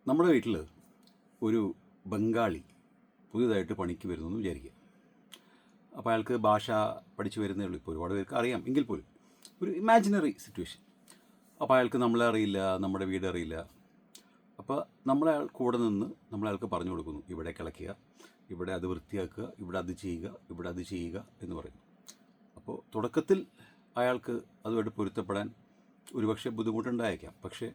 നമ്മുടെ വീട്ടിൽ ഒരു ബംഗാളി പുതിയതായിട്ട് പണിക്ക് വരുന്നു എന്ന് വിചാരിക്കുക. അപ്പോൾ അയാൾക്ക് ഭാഷ പഠിച്ചു വരുന്നേ ഉള്ളൂ. ഇപ്പോൾ ഒരുപാട് പേർക്ക് അറിയാം എങ്കിൽ പോലും ഒരു ഇമാജിനറി സിറ്റുവേഷൻ. അപ്പോൾ അയാൾക്ക് നമ്മളെ അറിയില്ല, നമ്മുടെ വീട് അറിയില്ല. അപ്പോൾ നമ്മളെ കൂടെ നിന്ന് നമ്മളയാൾക്ക് പറഞ്ഞു കൊടുക്കുന്നു, ഇവിടെ കിളയ്ക്കുക, ഇവിടെ അത് വൃത്തിയാക്കുക, ഇവിടെ അത് ചെയ്യുക, ഇവിടെ അത് ചെയ്യുക എന്ന് പറയുന്നു. അപ്പോൾ തുടക്കത്തിൽ അയാൾക്ക് അതുമായിട്ട് പൊരുത്തപ്പെടാൻ ഒരുപക്ഷെ ബുദ്ധിമുട്ടുണ്ടായേക്കാം. പക്ഷേ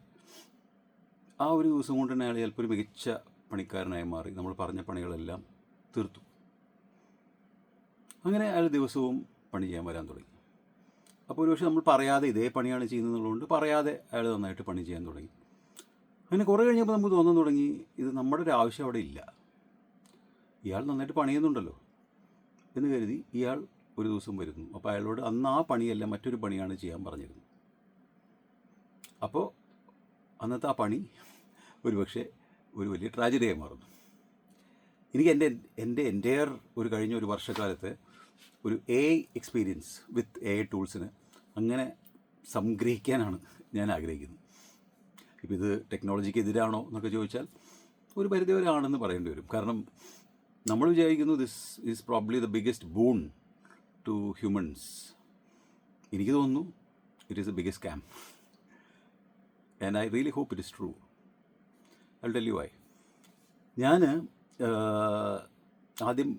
ആ ഒരു ദിവസം കൊണ്ട് തന്നെ അയാൾ ചിലപ്പോൾ ഒരു മികച്ച പണിക്കാരനായി മാറി. നമ്മൾ പറഞ്ഞ പണികളെല്ലാം തീർത്തു. അങ്ങനെ അയാൾ ദിവസവും പണി ചെയ്യാൻ വരാൻ തുടങ്ങി. അപ്പോൾ ഒരുപക്ഷെ നമ്മൾ പറയാതെ ഇതേ പണിയാണ് ചെയ്യുന്നതുകൊണ്ട് പറയാതെ അയാൾ നന്നായിട്ട് പണി ചെയ്യാൻ തുടങ്ങി. അങ്ങനെ കുറേ കഴിഞ്ഞപ്പോൾ നമുക്ക് തോന്നാൻ തുടങ്ങി, ഇത് നമ്മുടെ ഒരു ആവശ്യം അവിടെ ഇല്ല, ഇയാൾ നന്നായിട്ട് പണിയുന്നുണ്ടല്ലോ എന്ന് കരുതി ഇയാൾ ഒരു ദിവസം വരുന്നു. അപ്പോൾ അയാളോട് അന്ന് ആ പണിയല്ല മറ്റൊരു പണിയാണ് ചെയ്യാൻ പറഞ്ഞിരുന്നത്. അപ്പോൾ അന്നത്തെ ആ പണി ഒരുപക്ഷെ ഒരു വലിയ ട്രാജഡിയായി മാറുന്നു. എനിക്ക് എൻ്റെ എൻ്റെയർ കഴിഞ്ഞ ഒരു വർഷക്കാലത്തെ ഒരു AI എക്സ്പീരിയൻസ് വിത്ത് AI ടൂൾസിന് അങ്ങനെ സംഗ്രഹിക്കാനാണ് ഞാൻ ആഗ്രഹിക്കുന്നത്. ഇപ്പോൾ ഇത് ടെക്നോളജിക്ക് എതിരാണോ എന്നൊക്കെ ചോദിച്ചാൽ ഒരു പരിധിവരെ ആണെന്ന് പറയേണ്ടി വരും. കാരണം നമ്മൾ വിചാരിക്കുന്നു this is probably the biggest boon to humans. എനിക്ക് തോന്നുന്നു it is a biggest scam. And I really hope it is true. I tell you why. ആദ്യം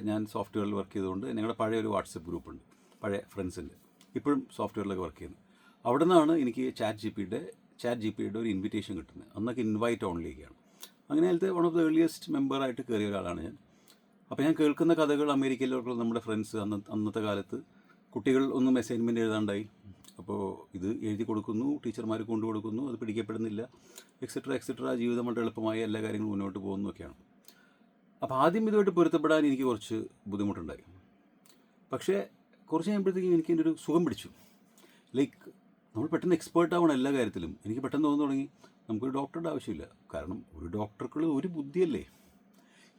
ഞാൻ സോഫ്റ്റ്വെയറിൽ വർക്ക് ചെയ്തുകൊണ്ട് ഞങ്ങളുടെ പഴയ ഒരു വാട്സപ്പ് ഗ്രൂപ്പുണ്ട്, പഴയ ഫ്രണ്ട്സിൻ്റെ, ഇപ്പോഴും സോഫ്റ്റ്വെയറിലൊക്കെ വർക്ക് ചെയ്യുന്നത്. അവിടെ നിന്നാണ് എനിക്ക് ചാറ്റ് ജി പിയുടെ ഒരു ഇൻവിറ്റേഷൻ കിട്ടുന്നത്. അന്നൊക്കെ ഇൻവൈറ്റ് ഓൺലിയൊക്കെയാണ്. അങ്ങനെ അതിലത്തെ വൺ ഓഫ് ദ ഏർലിയസ്റ്റ് മെമ്പറായിട്ട് കയറിയ ഒരാളാണ് ഞാൻ. അപ്പോൾ ഞാൻ കേൾക്കുന്ന കഥകൾ അമേരിക്കയിലുള്ള നമ്മുടെ ഫ്രണ്ട്സ് അന്നത്തെ കാലത്ത് കുട്ടികൾ ഒന്നും അസൈൻമെൻറ്റ് എഴുതാണ്ടായി, അപ്പോൾ ഇത് എഴുതി കൊടുക്കുന്നു, ടീച്ചർമാർ കൊണ്ടു കൊടുക്കുന്നു, അത് പിടിക്കപ്പെടുന്നില്ല, എക്സെട്ര ജീവിതം വളരെ എളുപ്പമായി എല്ലാ കാര്യങ്ങളും മുന്നോട്ട് പോകുന്നതൊക്കെയാണ്. അപ്പോൾ ആദ്യം ഇതുമായിട്ട് പൊരുത്തപ്പെടാൻ എനിക്ക് കുറച്ച് ബുദ്ധിമുട്ടുണ്ടായി. പക്ഷേ കുറച്ച് കഴിയുമ്പോഴത്തേക്കും എനിക്ക് എൻ്റെ ഒരു സുഖം പിടിച്ചു. ലൈക്ക് നമ്മൾ പെട്ടെന്ന് എക്സ്പേർട്ട് ആവണം എല്ലാ കാര്യത്തിലും. എനിക്ക് പെട്ടെന്ന് തോന്നുന്നു തുടങ്ങി, നമുക്കൊരു ഡോക്ടറുടെ ആവശ്യമില്ല. കാരണം ഒരു ഡോക്ടർക്കുള്ള ഒരു ബുദ്ധിയല്ലേ.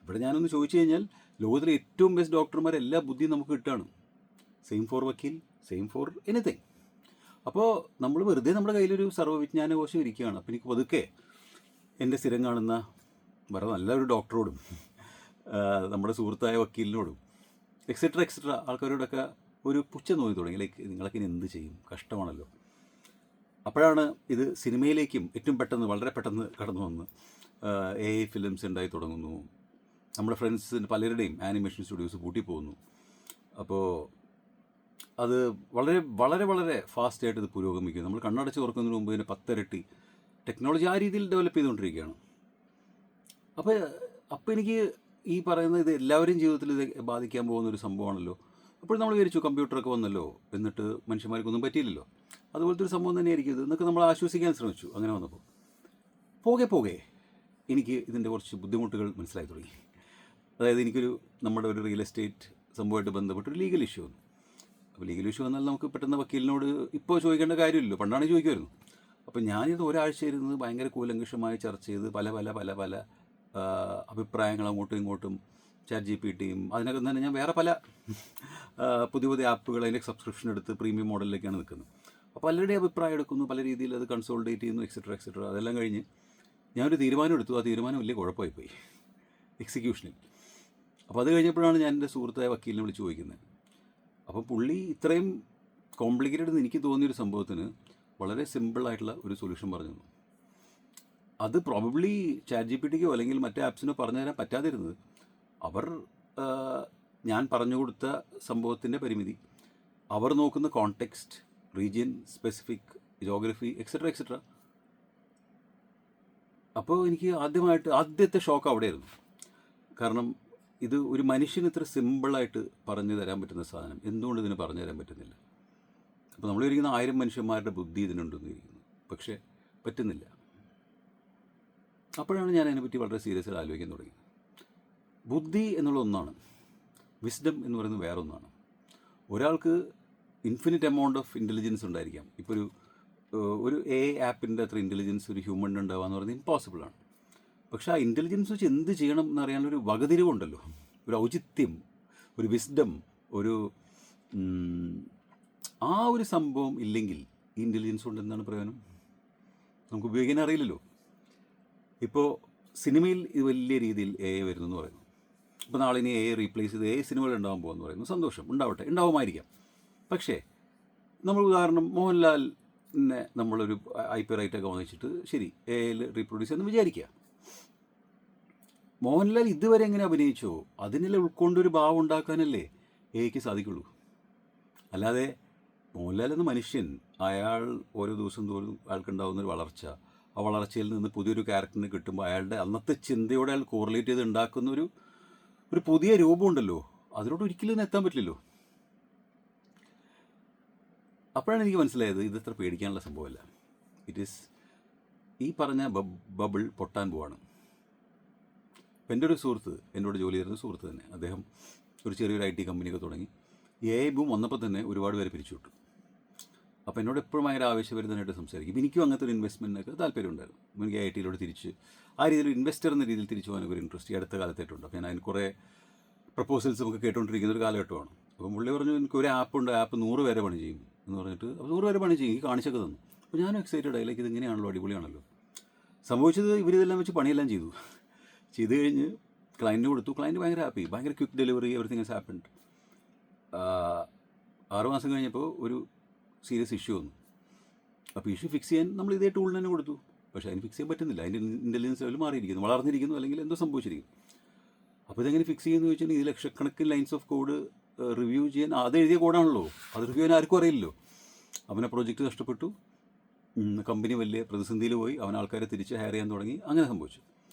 ഇവിടെ ഞാനൊന്ന് ചോദിച്ചു കഴിഞ്ഞാൽ ലോകത്തിലെ ഏറ്റവും ബെസ്റ്റ് ഡോക്ടർമാരെല്ലാ ബുദ്ധിയും നമുക്ക് കിട്ടുകയാണ്. സെയിം ഫോർ വക്കീൽ, സെയിം ഫോർ എനിത്തിങ്. അപ്പോൾ നമ്മൾ വെറുതെ നമ്മുടെ കയ്യിലൊരു സർവ്വവിജ്ഞാനകോശം ഇരിക്കുകയാണ്. അപ്പോൾ എനിക്ക് പതുക്കെ എൻ്റെ സ്ഥിരം കാണുന്ന വേറെ നല്ലൊരു ഡോക്ടറോടും നമ്മുടെ സുഹൃത്തായ വക്കീലിനോടും എക്സെട്ര ആൾക്കാരോടൊക്കെ ഒരു പുച്ഛം തോന്നി തുടങ്ങി. ലൈക്ക് നിങ്ങളൊക്കെ ഇനി എന്ത് ചെയ്യും, കഷ്ടമാണല്ലോ. അപ്പോഴാണ് ഇത് സിനിമയിലേക്കും ഏറ്റവും പെട്ടെന്ന് വളരെ പെട്ടെന്ന് കടന്നു വന്ന് AI ഫിലിംസ് ഉണ്ടായി തുടങ്ങുന്നു. നമ്മുടെ ഫ്രണ്ട്സിന് പലരുടെയും ആനിമേഷൻ സ്റ്റുഡിയോസ് പൂട്ടിപ്പോകുന്നു. അപ്പോൾ അത് വളരെ വളരെ വളരെ ഫാസ്റ്റായിട്ട് ഇത് പുരോഗമിക്കും. നമ്മൾ കണ്ണടച്ച് തുറക്കുന്നതിന് മുമ്പ് ഇതിന് 10 ഇരട്ടി ടെക്നോളജി ആ രീതിയിൽ ഡെവലപ്പ് ചെയ്തുകൊണ്ടിരിക്കുകയാണ്. അപ്പോൾ എനിക്ക് ഈ പറയുന്ന ഇത് എല്ലാവരും ജീവിതത്തിൽ ഇത് ബാധിക്കാൻ പോകുന്നൊരു സംഭവമാണല്ലോ. അപ്പോൾ നമ്മൾ വിചാരിച്ചു കമ്പ്യൂട്ടറൊക്കെ വന്നല്ലോ, എന്നിട്ട് മനുഷ്യന്മാർക്കൊന്നും പറ്റിയില്ലല്ലോ, അതുപോലത്തെ ഒരു സംഭവം തന്നെയായിരിക്കും ഇത് എന്നൊക്കെ നമ്മൾ ആശ്വസിക്കാൻ ശ്രമിച്ചു. അങ്ങനെ വന്നപ്പോൾ പോകെ എനിക്ക് ഇതിൻ്റെ കുറച്ച് ബുദ്ധിമുട്ടുകൾ മനസ്സിലായി തുടങ്ങി. അതായത് നമ്മുടെ ഒരു റിയൽ എസ്റ്റേറ്റ് സംഭവമായിട്ട് ബന്ധപ്പെട്ടൊരു ലീഗൽ ഇഷ്യൂ വന്നു. അപ്പോൾ ലീഗൽ ഇഷ്യൂ വന്നാൽ നമുക്ക് പെട്ടെന്ന് വക്കീലിനോട് ഇപ്പോൾ ചോദിക്കേണ്ട കാര്യമില്ലല്ലോ, പണ്ടാണ് ചോദിക്കുമായിരുന്നു. അപ്പോൾ ഞാനിത് ഒരാഴ്ച ഇരുന്ന് ഭയങ്കര കൂലങ്കഷമായി ചർച്ച ചെയ്ത് പല പല പല പല അഭിപ്രായങ്ങൾ അങ്ങോട്ടും ഇങ്ങോട്ടും ചാറ്റ് GPT അതിനകം തന്നെ ഞാൻ വേറെ പല പുതിയ ആപ്പുകൾ അതിൻ്റെ സബ്സ്ക്രിപ്ഷൻ എടുത്ത് പ്രീമിയം മോഡലിലേക്കാണ് നിൽക്കുന്നത്. അപ്പോൾ പലരുടെയും അഭിപ്രായം എടുക്കുന്നു, പല രീതിയിൽ അത് കൺസോൾട്ടേറ്റ് ചെയ്യുന്നു, എക്സെട്ര. അതെല്ലാം കഴിഞ്ഞ് ഞാനൊരു തീരുമാനം എടുത്തു. ആ തീരുമാനം വലിയ കുഴപ്പമായിപ്പോയി എക്സിക്യൂഷനിൽ. അപ്പോൾ അത് കഴിഞ്ഞപ്പോഴാണ് ഞാൻ എൻ്റെ സുഹൃത്തായ വക്കീലിനെ വിളിച്ച് ചോദിക്കുന്നത്. അപ്പോൾ പുള്ളി ഇത്രയും കോംപ്ലിക്കേറ്റഡ് എന്ന് എനിക്ക് തോന്നിയൊരു സംഭവത്തിന് വളരെ സിമ്പിളായിട്ടുള്ള ഒരു സൊല്യൂഷൻ പറഞ്ഞു. അത് പ്രോബബ്ലി ചാറ്റ് GPTക്കോ അല്ലെങ്കിൽ മറ്റേ ആപ്സിനോ പറഞ്ഞു തരാൻ പറ്റാതിരുന്നത് ഞാൻ പറഞ്ഞു കൊടുത്ത സംഭവത്തിൻ്റെ പരിമിതി, അവർ നോക്കുന്ന context, region specific, geography, etcetera. അപ്പോൾ എനിക്ക് ആദ്യത്തെ ഷോക്ക് അവിടെയായിരുന്നു. കാരണം ഇത് ഒരു മനുഷ്യന് ഇത്ര സിമ്പിളായിട്ട് പറഞ്ഞു തരാൻ പറ്റുന്ന സാധനം എന്തുകൊണ്ട് ഇതിന് പറഞ്ഞു തരാൻ പറ്റുന്നില്ല? അപ്പോൾ നമ്മൾ ഇരിക്കുന്ന 1000 മനുഷ്യന്മാരുടെ ബുദ്ധി ഇതിനുണ്ടെന്ന് ഇരിക്കുന്നു, പക്ഷേ പറ്റുന്നില്ല. അപ്പോഴാണ് ഞാൻ അതിനെപ്പറ്റി വളരെ സീരിയസ് ആയി ആലോചിക്കാൻ തുടങ്ങി. ബുദ്ധി എന്നുള്ള ഒന്നാണ്, വിസ്ഡം എന്ന് പറയുന്നത് വേറൊന്നാണ്. ഒരാൾക്ക് ഇൻഫിനിറ്റ് എമൗണ്ട് ഓഫ് ഇൻ്റലിജൻസ് ഉണ്ടായിരിക്കാം. ഇപ്പോൾ ഒരു AI ആപ്പിൻ്റെ അത്ര ഇൻ്റലിജൻസ് ഒരു ഹ്യൂമണിന് ഉണ്ടാവുക എന്ന് പറയുന്നത് ഇമ്പോസിബിളാണ്. പക്ഷേ ആ ഇൻ്റലിജൻസ് വെച്ച് എന്ത് ചെയ്യണം എന്നറിയാനൊരു വകതിരിവുണ്ടല്ലോ, ഒരു ഔചിത്യം, ഒരു വിസ്ഡം, ആ ഒരു സംഭവം ഇല്ലെങ്കിൽ ഈ ഇൻ്റലിജൻസ് കൊണ്ട് എന്താണ് പ്രയോജനം? നമുക്ക് ഉപയോഗിക്കാൻ അറിയില്ലല്ലോ. ഇപ്പോൾ സിനിമയിൽ ഇത് വലിയ രീതിയിൽ എ ഐ വരുന്നു എന്ന് പറയുന്നു. ഇപ്പോൾ നാളെ ഇനി എ ഐ റീപ്ലേസ് ചെയ്ത് എ ഐ സിനിമകൾ ഉണ്ടാകാൻ പോകുമെന്ന് പറയുന്നു. സന്തോഷം, ഉണ്ടാവട്ടെ, ഉണ്ടാവുമായിരിക്കാം. പക്ഷേ നമ്മൾ ഉദാഹരണം മോഹൻലാലിനെ നമ്മളൊരു IP റൈറ്റൊക്കെ വാങ്ങിച്ചിട്ട് ശരി എ ഐയിൽ റീപ്രൊഡ്യൂസ് ചെയ്യുമെന്ന് വിചാരിക്കുക. മോഹൻലാൽ ഇതുവരെ എങ്ങനെ അഭിനയിച്ചോ അതിനെല്ലാം ഉൾക്കൊണ്ടൊരു ഭാവം ഉണ്ടാക്കാനല്ലേ എ ഐക്ക് സാധിക്കുള്ളൂ. അല്ലാതെ മോഹൻലാൽ എന്ന മനുഷ്യൻ, അയാൾ ഓരോ ദിവസം തോറും അയാൾക്കുണ്ടാകുന്നൊരു വളർച്ച, ആ വളർച്ചയിൽ നിന്ന് പുതിയൊരു ക്യാരക്ടറിന് കിട്ടുമ്പോൾ അയാളുടെ അന്നത്തെ ചിന്തയോടെ അയാൾ കോറിലേറ്റ് ചെയ്ത് ഉണ്ടാക്കുന്ന ഒരു പുതിയ രൂപമുണ്ടല്ലോ, അതിനോട് ഒരിക്കലും എത്താൻ പറ്റില്ലല്ലോ. അപ്പോഴാണ് എനിക്ക് മനസ്സിലായത് ഇത് ഇത്ര പേടിക്കാനുള്ള സംഭവമല്ല. ഇറ്റ് ഈസ് ഈ പറഞ്ഞ ബബിൾ പൊട്ടാൻ പോവാണ്. അപ്പം എൻ്റെ ഒരു സുഹൃത്ത്, എന്നോട് ജോലി ചെയ്യുന്ന സുഹൃത്ത് തന്നെ, അദ്ദേഹം ഒരു ചെറിയൊരു IT കമ്പനിയൊക്കെ തുടങ്ങി. AI ബൂം വന്നപ്പോൾ തന്നെ ഒരുപാട് പേരെ പിരിച്ചു വിട്ടു. അപ്പോൾ എന്നോട് എപ്പോഴും ഭയങ്കര ആവശ്യപരിതനായിട്ട് സംസാരിക്കും. എനിക്കും അങ്ങനത്തെ ഒരു ഇൻവെസ്റ്റ്മെൻറ്റിനൊക്കെ താല്പര്യമുണ്ടായിരുന്നു. എനിക്ക് IT യിലോട്ട് തിരിച്ച് ആ രീതിയിൽ ഇൻവെസ്റ്റർ എന്ന രീതിയിൽ തിരിച്ചു പോകാനൊക്കെ ഒരു ഇൻട്രസ്റ്റ് ഈ അടുത്ത കാലത്തായിട്ടുണ്ട്. അപ്പോൾ ഞാൻ അതിന് കുറേ പ്രപ്പോസൽസ് നമുക്ക് കേട്ടുകൊണ്ടിരിക്കുന്ന ഒരു കാലഘട്ടമാണ്. അപ്പം പുള്ളി പറഞ്ഞു എനിക്ക് ഒരു ആപ്പുണ്ട്, ആപ്പ് 100 പേരെ പണി ചെയ്യും എന്ന് പറഞ്ഞിട്ട്. അപ്പോൾ 100 പേരെ പണി ചെയ്യും, ഈ കാണിച്ചൊക്കെ തന്നു. അപ്പോൾ ഞാനും എക്സൈറ്റഡ് ആയി, ലൈക്ക് ഇതിങ്ങനെയാണല്ലോ, അടിപൊളിയാണല്ലോ. സംഭവിച്ചത് ഇവരിതെല്ലാം വെച്ച് പണിയെല്ലാം ചെയ്തു കഴിഞ്ഞ് ക്ലയൻറ്റിന് കൊടുത്തു. ക്ലയൻറ്റ് ഭയങ്കര ഹാപ്പി, ഭയങ്കര quick delivery, everything has happened. 6 മാസം കഴിഞ്ഞപ്പോൾ ഒരു സീരിയസ് ഇഷ്യൂ വന്നു. അപ്പോൾ ഇഷ്യൂ ഫിക്സ് ചെയ്യാൻ നമ്മൾ ഇതേ ടൂളിന് തന്നെ കൊടുത്തു. പക്ഷേ അതിന് ഫിക്സ് ചെയ്യാൻ പറ്റുന്നില്ല. അതിൻ്റെ ഇൻ്റലിജൻസ് ലെവൽ മാറിയിരിക്കുന്നു, വളർന്നിരിക്കുന്നു, അല്ലെങ്കിൽ എന്തോ സംഭവിച്ചിരിക്കുന്നു. അപ്പോൾ ഇതെങ്ങനെ ഫിക്സ് ചെയ്യുമെന്ന് ചോദിച്ചാൽ ഇത് ലക്ഷക്കണക്കിന് ലൈൻസ് ഓഫ് കോഡ് റിവ്യൂ ചെയ്യാൻ, അത് എഴുതിയ കോഡാണല്ലോ, അത് റിവ്യൂ ചെയ്യാൻ ആർക്കും അറിയില്ലല്ലോ. അവനെ പ്രോജക്റ്റ് നഷ്ടപ്പെട്ടു, കമ്പനി വലിയ പ്രതിസന്ധിയിൽ പോയി, അവൻ ആൾക്കാരെ തിരിച്ച് ഹയർ ചെയ്യാൻ തുടങ്ങി, അങ്ങനെ സംഭവിച്ചു.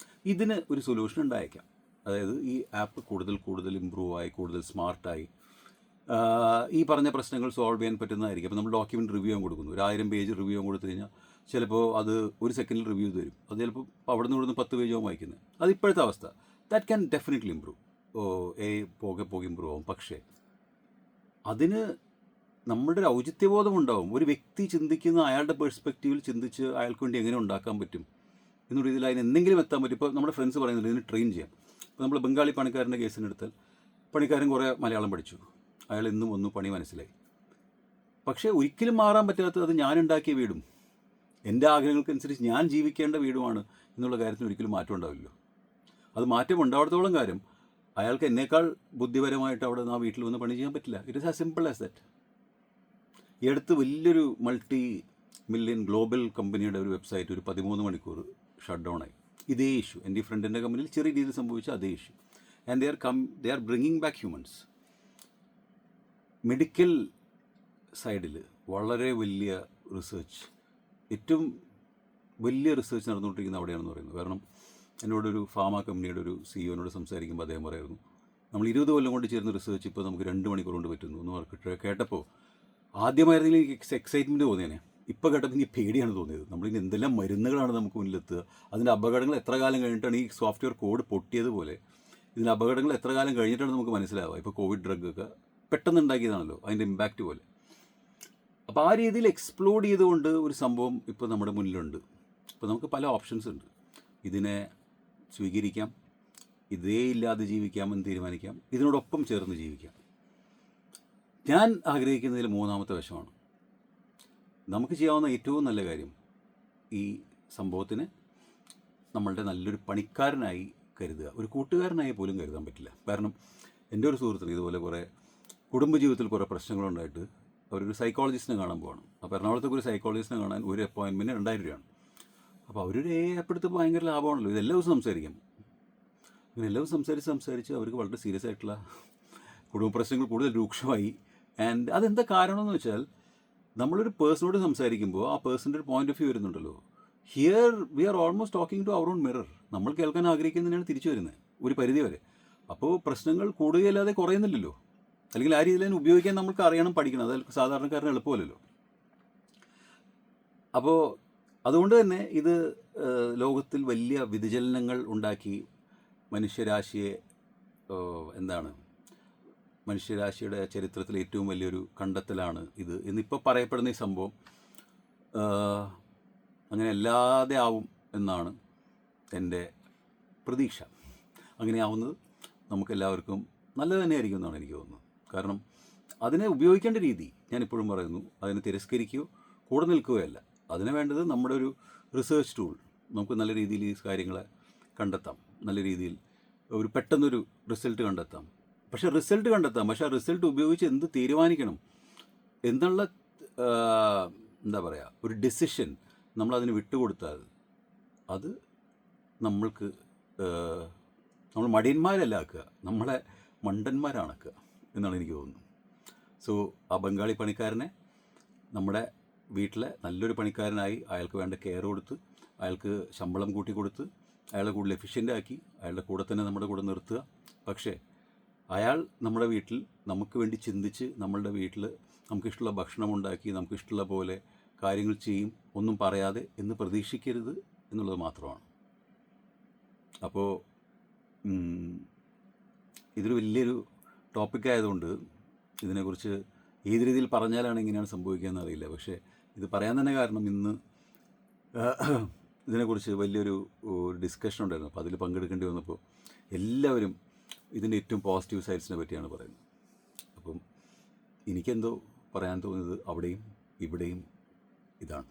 ഇതിന് ഒരു സൊല്യൂഷൻ ഉണ്ടായേക്കാം. അതായത് ഈ ആപ്പ് കൂടുതൽ ഇമ്പ്രൂവ് ആയി, കൂടുതൽ സ്മാർട്ടായി ഈ പറഞ്ഞ പ്രശ്നങ്ങൾ സോൾവ് ചെയ്യാൻ പറ്റുന്നതായിരിക്കും. അപ്പോൾ നമ്മൾ ഡോക്യുമെൻറ്റ് റിവ്യൂ ചെയ്യാൻ കൊടുക്കുന്നു, ഒരു 1000 പേജ് റിവ്യൂ കൊടുത്തു കഴിഞ്ഞാൽ ചിലപ്പോൾ അത് ഒരു സെക്കൻഡിൽ റിവ്യൂ തരും. അത് ചിലപ്പോൾ അവിടെ നിന്ന് ഇവിടുന്ന് 10 പേജോ വായിക്കുന്നത്. അത് ഇപ്പോഴത്തെ അവസ്ഥ. That can definitely improve. പോകെ ഇമ്പ്രൂവ് ആവും. പക്ഷേ അതിന് നമ്മുടെ ഒരു ഔചിത്യബോധം ഉണ്ടാവും. ഒരു വ്യക്തി ചിന്തിക്കുന്ന അയാളുടെ പെർസ്പെക്റ്റീവിൽ ചിന്തിച്ച് അയാൾക്ക് വേണ്ടി എങ്ങനെ ഉണ്ടാക്കാൻ പറ്റും എന്ന രീതിയിൽ അതിന് എന്തെങ്കിലും എത്താൻ പറ്റും. ഇപ്പോൾ നമ്മുടെ ഫ്രണ്ട്സ് പറയുന്നുണ്ട് ഇതിന് ട്രെയിൻ ചെയ്യാം. ഇപ്പോൾ നമ്മൾ ബംഗാളി പണിക്കാരൻ്റെ കേസിനെടുത്താൽ, പണിക്കാരൻ കുറേ മലയാളം പഠിച്ചു, അയാൾ ഇന്നും ഒന്നും പണി മനസ്സിലായി. പക്ഷേ ഒരിക്കലും മാറാൻ പറ്റാത്തത് അത് ഞാനുണ്ടാക്കിയ വീടും എൻ്റെ ആഗ്രഹങ്ങൾക്കനുസരിച്ച് ഞാൻ ജീവിക്കേണ്ട വീടുമാണ് എന്നുള്ള കാര്യത്തിന് ഒരിക്കലും മാറ്റം ഉണ്ടാവില്ലല്ലോ. അത് മാറ്റം ഉണ്ടാവത്തോളം കാര്യം അയാൾക്ക് എന്നേക്കാൾ ബുദ്ധിപരമായിട്ട് അവിടെ ആ വീട്ടിൽ വന്ന് പണി ചെയ്യാൻ പറ്റില്ല. It is as simple as that. ഈ അടുത്ത് വലിയൊരു $multi-million ഗ്ലോബൽ കമ്പനിയുടെ ഒരു വെബ്സൈറ്റ് ഒരു 13 മണിക്കൂർ ഷട്ട് ഡൗൺ ആയി. ഇതേ ഇഷ്യൂ എൻ്റെ ഫ്രണ്ടിൻ്റെ കമ്പനിയിൽ ചെറിയ രീതിയിൽ സംഭവിച്ച അതേ issue. And they are bringing back humans. Medical സൈഡിൽ വളരെ വലിയ റിസർച്ച്, ഏറ്റവും വലിയ റിസർച്ച് നടന്നുകൊണ്ടിരിക്കുന്ന അവിടെയാണെന്ന് പറയുന്നത്. കാരണം എന്നോടൊരു ഫാർമ കമ്പനിയുടെ ഒരു CEO സംസാരിക്കുമ്പോൾ അദ്ദേഹം പറയായിരുന്നു, നമ്മൾ 20 കൊല്ലം കൊണ്ട് ചേർന്ന് റിസർച്ച് ഇപ്പോൾ നമുക്ക് 2 മണിക്കൂർ കൊണ്ട് പറ്റുന്നു എന്ന് പറഞ്ഞിട്ട് കേട്ടപ്പോൾ ആദ്യമായിരുന്നെങ്കിൽ എനിക്ക് എക്സൈറ്റ്മെൻറ്റ് തോന്നിയേനെ. ഇപ്പോൾ കേട്ടപ്പോൾ എനിക്ക് പേടിയാണ് തോന്നിയത്. നമ്മളിനി എന്തെല്ലാം മരുന്നുകളാണ് നമുക്ക് മുന്നിലെത്തുക, അതിൻ്റെ അപകടങ്ങൾ എത്ര കാലം കഴിഞ്ഞിട്ടാണ് ഈ സോഫ്റ്റ്വെയർ കോഡ് പൊട്ടിയതുപോലെ ഇതിൻ്റെ അപകടങ്ങൾ എത്ര കാലം കഴിഞ്ഞിട്ടാണ് നമുക്ക് മനസ്സിലാവുക. ഇപ്പോൾ കോവിഡ് ഡ്രഗൊക്കെ പെട്ടെന്ന് ഉണ്ടാക്കിയതാണല്ലോ, അതിൻ്റെ ഇമ്പാക്റ്റ് പോലെ. അപ്പോൾ ആ രീതിയിൽ എക്സ്പ്ലോഡ് ചെയ്തുകൊണ്ട് ഒരു സംഭവം ഇപ്പോൾ നമ്മുടെ മുന്നിലുണ്ട്. ഇപ്പോൾ നമുക്ക് പല ഓപ്ഷൻസ് ഉണ്ട്. ഇതിനെ സ്വീകരിക്കാം, ഇതേ ഇല്ലാതെ ജീവിക്കാമെന്ന് തീരുമാനിക്കാം, ഇതിനോടൊപ്പം ചേർന്ന് ജീവിക്കാം. ഞാൻ ആഗ്രഹിക്കുന്നതിൽ 3ാമത്തെ വശമാണ്. നമുക്ക് ചെയ്യാവുന്ന ഏറ്റവും നല്ല കാര്യം ഈ സംഭവത്തിന് നമ്മളുടെ നല്ലൊരു പണിക്കാരനായി കരുതുക. ഒരു കൂട്ടുകാരനായി പോലും കരുതാൻ പറ്റില്ല. കാരണം എൻ്റെ ഒരു സുഹൃത്തിന് ഇതുപോലെ കുറേ കുടുംബജീവിതത്തിൽ കുറേ പ്രശ്നങ്ങളുണ്ടായിട്ട് അവരൊരു സൈക്കോളജിസ്റ്റിനെ കാണാൻ പോവാണ്. അപ്പോൾ എറണാകുളത്തേക്ക് ഒരു സൈക്കോളജിസ്റ്റിനെ കാണാൻ ഒരു അപ്പോയിൻമെൻറ്റ് 2000 രൂപയാണ്. അപ്പോൾ അവരൊരു ആപ്പ് എടുത്ത് ഭയങ്കര ലാഭമാണല്ലോ, ഇതെല്ലാ ദിവസവും സംസാരിക്കാം. അങ്ങനെ എല്ലാ ദിവസവും സംസാരിച്ച് അവർക്ക് വളരെ സീരിയസ് ആയിട്ടുള്ള കുടുംബ പ്രശ്നങ്ങൾ കൂടുതൽ രൂക്ഷമായി. ആൻഡ് അതെന്താ കാരണമെന്ന് വെച്ചാൽ നമ്മളൊരു പേഴ്സണോട് സംസാരിക്കുമ്പോൾ ആ പേഴ്സൻ്റെ ഒരു പോയിൻ്റ് ഓഫ് വ്യൂ വരുന്നുണ്ടല്ലോ. Here we are almost talking to our own mirror. നമ്മൾ കേൾക്കാൻ ആഗ്രഹിക്കുന്നതിനാണ് തിരിച്ചു വരുന്നത് ഒരു പരിധി വരെ. അപ്പോൾ പ്രശ്നങ്ങൾ കൂടുകയല്ലാതെ കുറയുന്നില്ലല്ലോ. അല്ലെങ്കിൽ ആ രീതിയിൽ തന്നെ ഉപയോഗിക്കാൻ നമുക്ക് അറിയണം, പഠിക്കണം. അത് സാധാരണക്കാരന് എളുപ്പമല്ലല്ലോ. അപ്പോൾ അതുകൊണ്ട് തന്നെ ഇത് ലോകത്തിൽ വലിയ വ്യതിചലനങ്ങൾ ഉണ്ടാക്കി മനുഷ്യരാശിയെ മനുഷ്യരാശിയുടെ ചരിത്രത്തിൽ ഏറ്റവും വലിയൊരു കണ്ടെത്തലാണ് ഇത് എന്നിപ്പോൾ പറയപ്പെടുന്ന ഈ സംഭവം അങ്ങനെ അല്ലാതെ ആവും എന്നാണ് എൻ്റെ പ്രതീക്ഷ. അങ്ങനെയാവുന്നത് നമുക്കെല്ലാവർക്കും നല്ലത് തന്നെയായിരിക്കും എന്നാണ് എനിക്ക് തോന്നുന്നത്. കാരണം അതിനെ ഉപയോഗിക്കേണ്ട രീതി ഞാനിപ്പോഴും പറയുന്നു, അതിനെ തിരസ്കരിക്കുകയോ കൂടെ നിൽക്കുകയല്ല. അതിന് വേണ്ടത് നമ്മുടെ ഒരു റിസർച്ച് ടൂൾ, നമുക്ക് നല്ല രീതിയിൽ ഈ കാര്യങ്ങളെ കണ്ടെത്താം, നല്ല രീതിയിൽ ഒരു പെട്ടെന്നൊരു റിസൾട്ട് കണ്ടെത്താം. പക്ഷേ ആ റിസൾട്ട് ഉപയോഗിച്ച് എന്ത് തീരുമാനിക്കണം എന്നുള്ള എന്താ പറയുക, ഒരു ഡിസിഷൻ നമ്മളതിന് വിട്ടുകൊടുത്താൽ അത് നമ്മൾക്ക് നമ്മൾ മടിയന്മാരല്ല ആക്കുക, നമ്മളെ മണ്ടന്മാരാണാക്കുക എന്നാണ് എനിക്ക് തോന്നുന്നത്. സോ ആ ബംഗാളി പണിക്കാരനെ നമ്മുടെ വീട്ടിലെ നല്ലൊരു പണിക്കാരനായി അയാൾക്ക് വേണ്ട കെയർ കൊടുത്ത്, അയാൾക്ക് ശമ്പളം കൂട്ടി കൊടുത്ത്, അയാളെ കൂടുതൽ എഫിഷ്യൻ്റ് ആക്കി, അയാളുടെ കൂടെ തന്നെ നമ്മുടെ കൂടെ നിർത്തുക. പക്ഷേ അയാൾ നമ്മുടെ വീട്ടിൽ നമുക്ക് വേണ്ടി ചിന്തിച്ച് നമ്മളുടെ വീട്ടിൽ നമുക്കിഷ്ടമുള്ള ഭക്ഷണം ഉണ്ടാക്കി നമുക്കിഷ്ടമുള്ള പോലെ കാര്യങ്ങൾ ചെയ്യും, ഒന്നും പറയാതെ എന്ന് പ്രതീക്ഷിക്കരുത് എന്നുള്ളത് മാത്രമാണ്. അപ്പോൾ ഇതൊരു വലിയൊരു ടോപ്പിക്കായതുകൊണ്ട് ഇതിനെക്കുറിച്ച് ഏത് രീതിയിൽ പറഞ്ഞാലാണ് ഇങ്ങനെയാണ് സംഭവിക്കുകയെന്ന് അറിയില്ല. പക്ഷേ ഇത് പറയാൻ തന്നെ കാരണം ഇന്ന് ഇതിനെക്കുറിച്ച് വലിയൊരു ഡിസ്കഷൻ ഉണ്ടായിരുന്നു. അപ്പോൾ അതിൽ പങ്കെടുക്കേണ്ടി വന്നപ്പോൾ എല്ലാവരും ഇതിൻ്റെ ഏറ്റവും പോസിറ്റീവ് സൈഡ്സിനെ പറ്റിയാണ് പറയുന്നത്. അപ്പം എനിക്കെന്തോ പറയാൻ തോന്നിയത് അവിടെയും ഇവിടെയും ഇതാണ്.